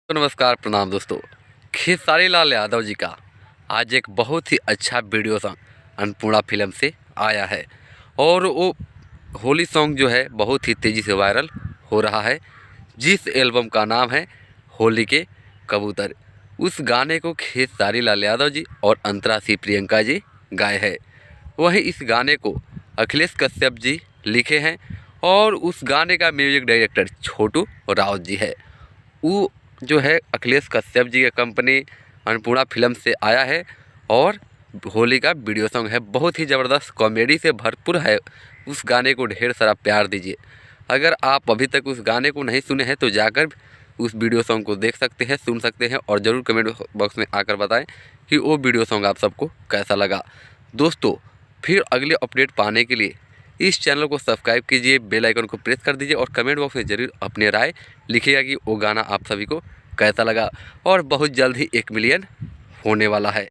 तो नमस्कार प्रणाम दोस्तों। खेसारी लाल यादव जी का आज एक बहुत ही अच्छा वीडियो सॉन्ग अन्नपूर्णा फिल्म से आया है और वो होली सॉन्ग जो है बहुत ही तेज़ी से वायरल हो रहा है, जिस एल्बम का नाम है होली के कबूतर। उस गाने को खेसारी लाल यादव जी और अंतरा सी प्रियंका जी गाए हैं। वहीं इस गाने को अखिलेश कश्यप जी लिखे हैं और उस गाने का म्यूजिक डायरेक्टर छोटू राउत जी है। वो जो है अखिलेश कश्यप जी की कंपनी अन्नपूर्णा फिल्म से आया है और होली का वीडियो सॉन्ग है। बहुत ही ज़बरदस्त कॉमेडी से भरपूर है। उस गाने को ढेर सारा प्यार दीजिए। अगर आप अभी तक उस गाने को नहीं सुने हैं तो जाकर उस वीडियो सॉन्ग को देख सकते हैं, सुन सकते हैं और ज़रूर कमेंट बॉक्स में आकर बताएं कि वो वीडियो सॉन्ग आप सबको कैसा लगा। दोस्तों, फिर अगले अपडेट पाने के लिए इस चैनल को सब्सक्राइब कीजिए, बेल आइकन को प्रेस कर दीजिए और कमेंट बॉक्स में ज़रूर अपनी राय लिखिएगा कि वो गाना आप सभी को कैसा लगा। और बहुत जल्द ही 1 मिलियन होने वाला है।